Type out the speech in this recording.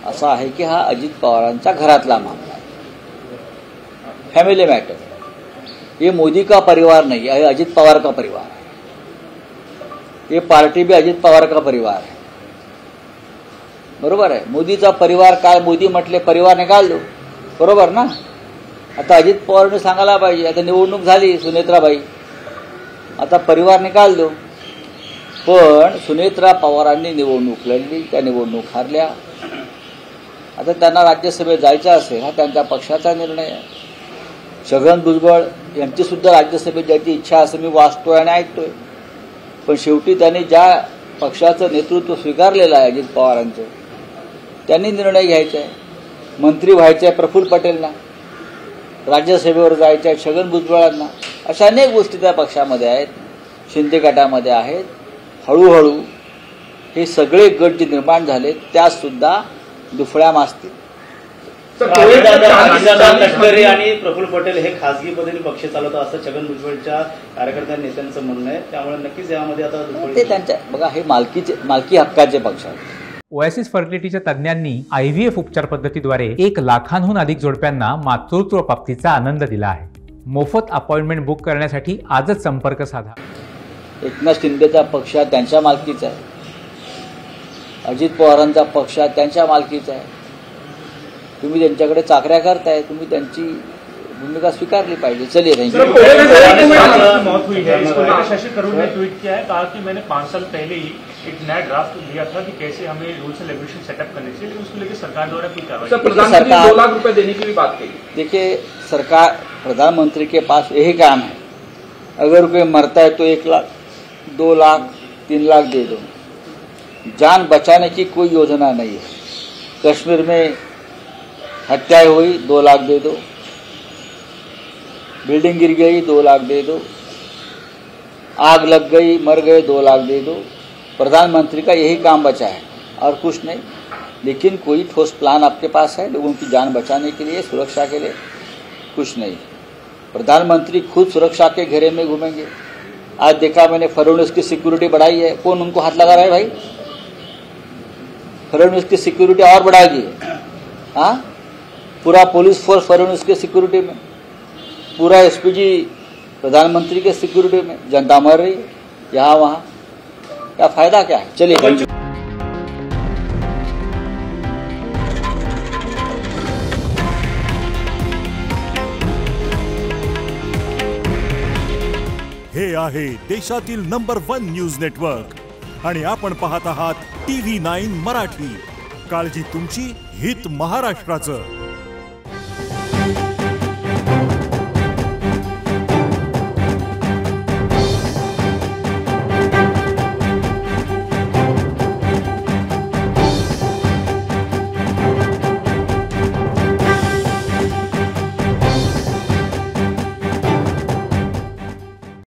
असा आहे की हा अजित पवारांच्या घरातला मामला आहे, फॅमिली मॅटर। ये मोदी का परिवार नहीं है, अजित पवार का परिवार है। ये पार्टी भी अजित पवार का परिवार है, बरोबर आहे। मोदीचा परिवार काय, मोदी म्हटले परिवार निकाल दो, बरोबर ना। आता अजित पवारने सांगायला पाहिजे, आता निवडणूक झाली सुनेत्राबाई, आता परिवार निकाल दो। पण सुनेत्रा पवारांनी निवडणूक लढली, त्या निवडणूक हारल्या। आता त्यांना राज्यसभेत जायचं असेल, हा त्यांच्या पक्षाचा निर्णय आहे। छगन भुजबळ यांची सुद्धा राज्यसभेत जायची इच्छा असं मी वाचतोय आणि ऐकतोय, पण शेवटी त्यांनी ज्या पक्षाचं नेतृत्व स्वीकारलेलं आहे अजित पवारांचं, त्यांनी निर्णय घ्यायचा आहे। मंत्री व्हायचे आहे प्रफुल्ल पटेलना, राज्यसभेवर जायचे आहे छगन भुजबळांना, अशा अनेक गोष्टी त्या पक्षामध्ये आहेत, शिंदे गटामध्ये आहेत। हळूहळू हे सगळे गट जे निर्माण झाले त्यात सुद्धा दुफळ्या मासतील। तटकरे आणि प्रफुल्ल पटेल हे खासगी पद्धतीने पक्ष चालवतात असं छगन भुजबळच्या कार्यकर्त्या नेत्यांचं म्हणणं आहे, त्यामुळे नक्कीच यामध्ये आता ते त्यांच्या बघा हे मालकी हक्काचे पक्ष आहेत। ओएसिस फर्टिलिटीच्या तज्ज्ञांनी IVF उपचार पद्धतीद्वारे 1 लाखांहून अधिक जोडप्यांना मातृत्व प्राप्तीचा आनंद दिला आहे। मोफत अपॉइंटमेंट बुक करण्यासाठी आजच संपर्क साधा। एकनाथ शिंदेचा पक्ष त्यांच्या मालकीचा आहे, अजित पवारांचा पक्ष त्यांच्या मालकीचा आहे। तुम्ही त्यांच्याकडे चाकऱ्या करताय, तुम्ही त्यांची भूमिका स्वीकारली पाहिजे। चलिए मौत हुई है, इसको लेकर शशि थरूर ने ट्वीट किया है, कहा कि मैंने 5 साल पहले ही एक नया ड्राफ्ट दिया था कि कैसे हमें रूल्स एंड रेगुलेशन सेटअप करने चाहिए, लेकिन उसको लेकर सरकार द्वारा कोई कार्रवाई। प्रधानमंत्री 2 लाख रुपए देने की भी बात कही। देखिए सरकार, प्रधानमंत्री के पास यही काम है, अगर कोई मरता है तो 1 लाख, 2 लाख, 3 लाख दे दो। जान बचाने की कोई योजना नहीं है। कश्मीर में हत्याएं हुई, 2 लाख दे दो। बिल्डिंग गिर गई, 2 लाख दे दो। आग लग गई, मर गए, 2 लाख दे दो। प्रधानमंत्री का यही काम बचा है और कुछ नहीं। लेकिन कोई ठोस प्लान आपके पास है लोगों की जान बचाने के लिए, सुरक्षा के लिए? कुछ नहीं। प्रधानमंत्री खुद सुरक्षा के घेरे में घूमेंगे। आज देखा मैंने फडणवीस की सिक्योरिटी बढ़ाई है, कौन उनको हाथ लगा रहा है भाई? फडणवीस की सिक्योरिटी और बढ़ा दी है। हाँ, पूरा पुलिस फोर्स फडणवीस के सिक्योरिटी में, पूरा एसपीजी प्रधानमंत्री के सिक्योरिटी में। जनता मर रही है यहाँ वहाँ, क्या फायदा क्या है? चलिए हे आहे देशातील नंबर 1 न्यूज नेटवर्क आणि आपण पाहत आहात TV9 मराठी। काळजी तुमची, हित महाराष्ट्राचं।